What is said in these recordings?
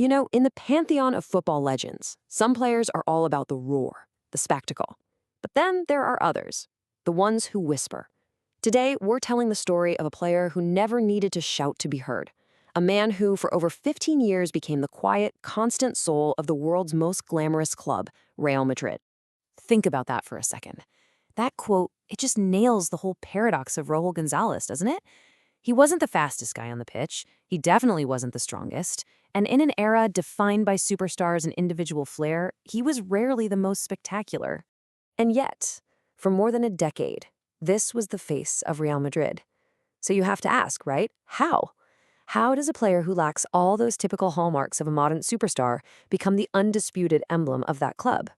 You know, in the pantheon of football legends, some players are all about the roar, the spectacle. But then there are others, the ones who whisper. Today, we're telling the story of a player who never needed to shout to be heard. A man who, for over 15 years, became the quiet, constant soul of the world's most glamorous club, Real Madrid. Think about that for a second. That quote, it just nails the whole paradox of Raúl González, doesn't it? He wasn't the fastest guy on the pitch. He definitely wasn't the strongest. And in an era defined by superstars and individual flair, he was rarely the most spectacular. And yet, for more than a decade, this was the face of Real Madrid. So you have to ask, right? How? How does a player who lacks all those typical hallmarks of a modern superstar become the undisputed emblem of that club?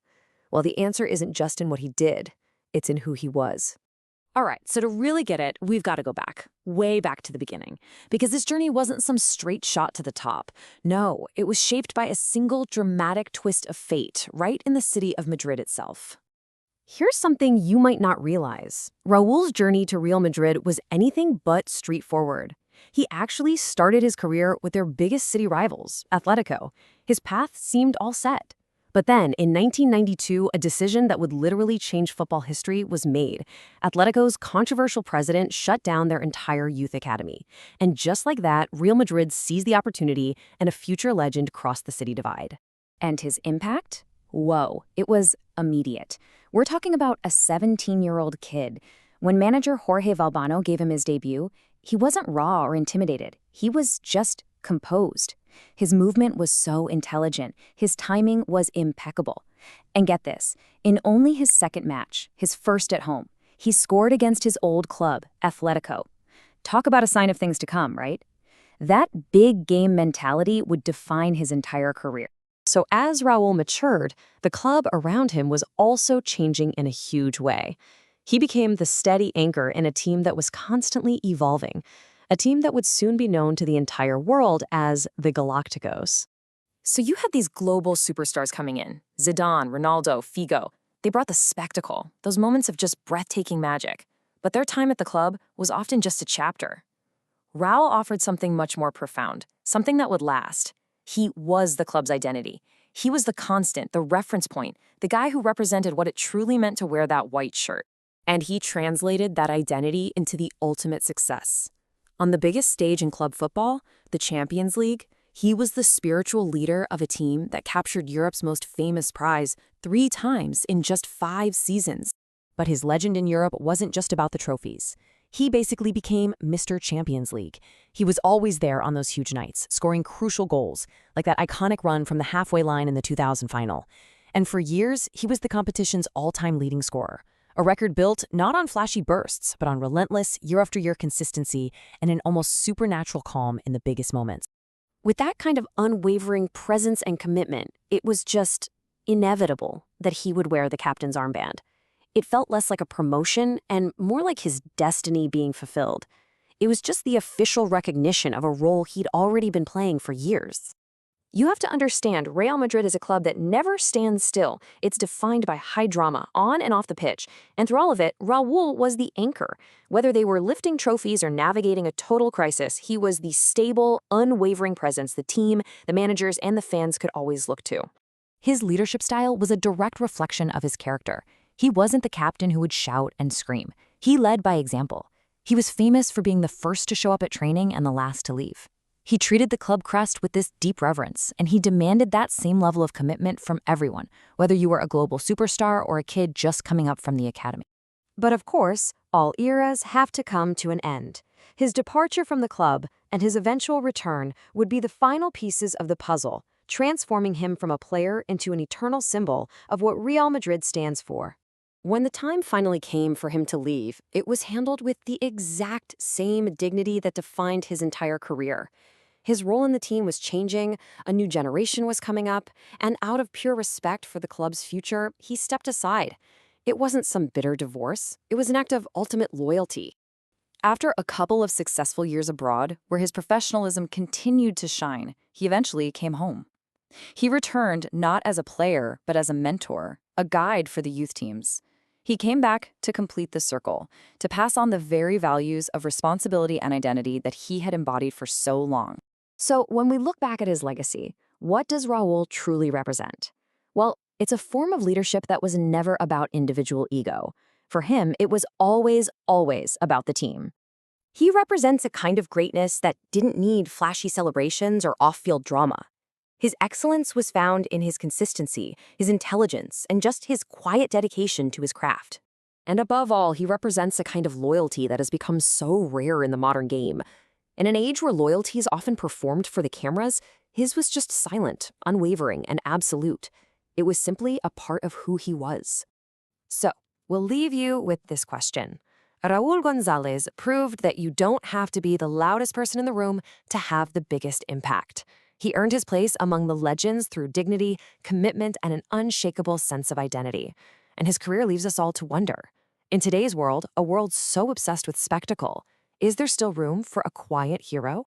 Well, the answer isn't just in what he did, it's in who he was. All right, so to really get it, we've got to go back, way back to the beginning, because this journey wasn't some straight shot to the top. No, it was shaped by a single dramatic twist of fate right in the city of Madrid itself. Here's something you might not realize. Raúl's journey to Real Madrid was anything but straightforward. He actually started his career with their biggest city rivals, Atletico. His path seemed all set. But then, in 1992, a decision that would literally change football history was made. Atletico's controversial president shut down their entire youth academy. And just like that, Real Madrid seized the opportunity and a future legend crossed the city divide. And his impact? Whoa, it was immediate. We're talking about a 17-year-old kid. When manager Jorge Valbano gave him his debut, he wasn't raw or intimidated. He was just composed. His movement was so intelligent. His timing was impeccable. And get this, in only his second match, his first at home, he scored against his old club, Atletico. Talk about a sign of things to come, right? That big game mentality would define his entire career. So as Raúl matured, the club around him was also changing in a huge way. He became the steady anchor in a team that was constantly evolving, a team that would soon be known to the entire world as the Galacticos. So you had these global superstars coming in, Zidane, Ronaldo, Figo. They brought the spectacle, those moments of just breathtaking magic. But their time at the club was often just a chapter. Raúl offered something much more profound, something that would last. He was the club's identity. He was the constant, the reference point, the guy who represented what it truly meant to wear that white shirt. And he translated that identity into the ultimate success. On the biggest stage in club football, the Champions League, he was the spiritual leader of a team that captured Europe's most famous prize 3 times in just 5 seasons. But his legend in Europe wasn't just about the trophies. He basically became Mr. Champions League. He was always there on those huge nights, scoring crucial goals, like that iconic run from the halfway line in the 2000 final. And for years, he was the competition's all-time leading scorer. A record built not on flashy bursts, but on relentless, year-after-year consistency and an almost supernatural calm in the biggest moments. With that kind of unwavering presence and commitment, it was just inevitable that he would wear the captain's armband. It felt less like a promotion and more like his destiny being fulfilled. It was just the official recognition of a role he'd already been playing for years. You have to understand, Real Madrid is a club that never stands still. It's defined by high drama, on and off the pitch. And through all of it, Raúl was the anchor. Whether they were lifting trophies or navigating a total crisis, he was the stable, unwavering presence the team, the managers, and the fans could always look to. His leadership style was a direct reflection of his character. He wasn't the captain who would shout and scream. He led by example. He was famous for being the first to show up at training and the last to leave. He treated the club crest with this deep reverence, and he demanded that same level of commitment from everyone, whether you were a global superstar or a kid just coming up from the academy. But of course, all eras have to come to an end. His departure from the club and his eventual return would be the final pieces of the puzzle, transforming him from a player into an eternal symbol of what Real Madrid stands for. When the time finally came for him to leave, it was handled with the exact same dignity that defined his entire career. His role in the team was changing, a new generation was coming up, and out of pure respect for the club's future, he stepped aside. It wasn't some bitter divorce, it was an act of ultimate loyalty. After a couple of successful years abroad, where his professionalism continued to shine, he eventually came home. He returned not as a player, but as a mentor, a guide for the youth teams. He came back to complete the circle, to pass on the very values of responsibility and identity that he had embodied for so long. So when we look back at his legacy, What does Raúl truly represent? Well, it's a form of leadership that was never about individual ego. For him, it was always about the team. He represents a kind of greatness that didn't need flashy celebrations or off-field drama. His excellence was found in his consistency, his intelligence, and just his quiet dedication to his craft. And above all, he represents a kind of loyalty that has become so rare in the modern game. In an age where loyalty is often performed for the cameras, his was just silent, unwavering, and absolute. It was simply a part of who he was. So, we'll leave you with this question. Raúl González proved that you don't have to be the loudest person in the room to have the biggest impact. He earned his place among the legends through dignity, commitment, and an unshakable sense of identity. And his career leaves us all to wonder. In today's world, a world so obsessed with spectacle, is there still room for a quiet hero?